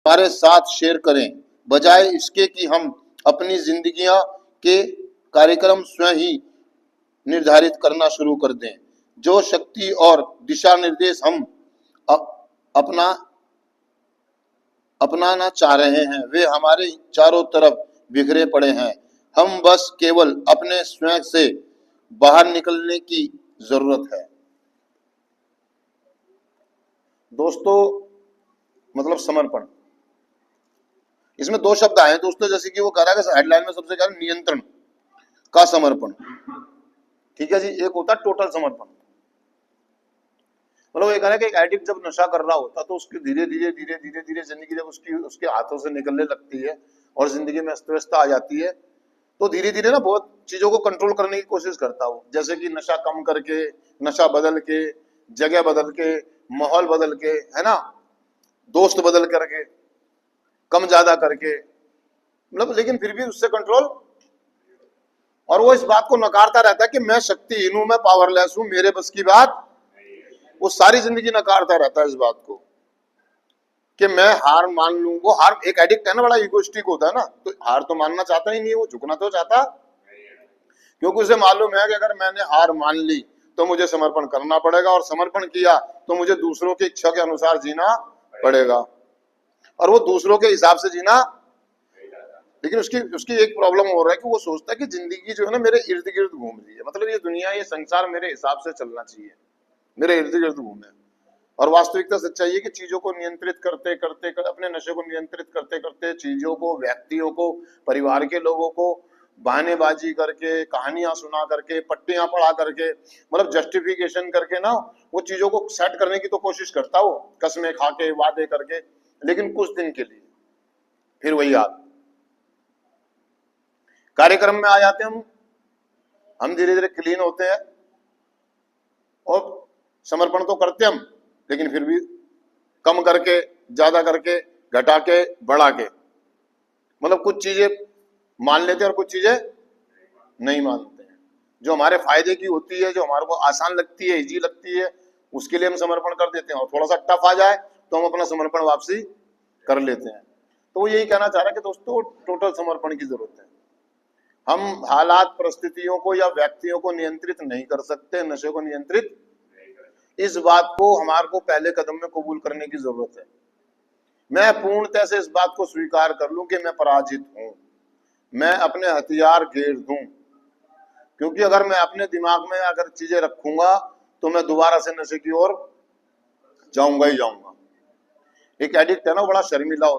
हमारे साथ शेयर करें, बजाय इसके कि हम अपनी जिंदगियां के कार्यक्रम स्वयं ही निर्धारित करना शुरू कर दें। जो शक्ति और दिशा निर्देश हम अपना अपनाना चाह रहे हैं वे हमारे चारों तरफ बिखरे पड़े हैं। हम बस केवल अपने स्वयं से बाहर निकलने की जरूरत है। दोस्तों, मतलब समर्पण, इसमें दो शब्द आए हैं दोस्तों, जैसे कि वो कह रहा है कि हेडलाइन में सबसे कह रहा है नियंत्रण का समर्पण। ठीक है जी। एक होता है टोटल समर्पण, मतलब ये कह रहा है कि एक एडिक्ट जब नशा कर रहा होता तो उसकी धीरे धीरे धीरे धीरे धीरे जिंदगी जब उसके हाथों से निकलने लगती है और जिंदगी में अस्त व्यस्त आ जाती है, तो धीरे धीरे ना बहुत चीजों को कंट्रोल करने की कोशिश करता हो, जैसे कि नशा कम करके, नशा बदल के, जगह बदल के, माहौल बदल के, है ना, दोस्त बदल करके, कम ज्यादा करके, मतलब लेकिन फिर भी उससे कंट्रोल। और वो इस बात को नकारता रहता है कि मैं शक्तिहीन हूं, मैं पावरलेस हूं, मेरे बस की बात। वो सारी जिंदगी नकारता रहता है इस बात को कि मैं हार मान लूं। वो हार, एक एडिक्ट है ना, बड़ा इगोइस्टिक होता है ना, तो हार तो मानना चाहता ही नहीं है, वो झुकना तो चाहता, क्योंकि उसे मालूम है कि अगर मैंने हार मान ली तो मुझे समर्पण करना पड़ेगा, और समर्पण किया तो मुझे दूसरों की इच्छा के अनुसार जीना पड़ेगा, और वो दूसरों के हिसाब से जीना। लेकिन उसकी उसकी एक प्रॉब्लम हो रहा है कि वो सोचता है कि जिंदगी जो है ना मेरे इर्द गिर्द घूम रही है, मतलब ये दुनिया, ये संसार मेरे हिसाब से चलना चाहिए, मेरे इर्द गिर्द घूमे। और वास्तविकता सच्चाई है कि चीजों को नियंत्रित करते करते अपने नशे को नियंत्रित करते करते चीजों को, व्यक्तियों को, परिवार के लोगों को बहानेबाजी करके, कहानियां सुना करके, पट्टियां पढ़ा करके, मतलब जस्टिफिकेशन करके ना वो चीजों को सेट करने की तो कोशिश करता हो, कसमें खा के, वादे करके, लेकिन कुछ दिन के लिए फिर वही हाल। कार्यक्रम में आ जाते हैं हम धीरे धीरे क्लीन होते हैं और समर्पण तो करते हम, लेकिन फिर भी कम करके, ज्यादा करके, घटा के, बढ़ा के, मतलब कुछ चीजें मान लेते हैं और कुछ चीजें नहीं मानते हैं। जो हमारे फायदे की होती है, जो हमारे को आसान लगती है, इजी लगती है, उसके लिए हम समर्पण कर देते हैं, और थोड़ा सा टफ आ जाए तो हम अपना समर्पण वापसी कर लेते हैं। तो वो यही कहना चाह रहा है कि दोस्तों टोटल समर्पण की जरूरत है। हम हालात, परिस्थितियों को या व्यक्तियों को नियंत्रित नहीं कर सकते, नशे को नियंत्रित, इस बात को हमारे को पहले कदम में कबूल करने की जरूरत है। मैं पूर्णतः से इस बात को स्वीकार कर लूं कि मैं पराजित हूं, मैं अपने हथियार घेर दूं, क्योंकि अगर मैं अपने दिमाग में अगर चीजें रखूंगा तो मैं दोबारा से नशे की ओर जाऊंगा ही जाऊंगा। एक एडिक्ट है ना, बड़ा शर्मिला होता है।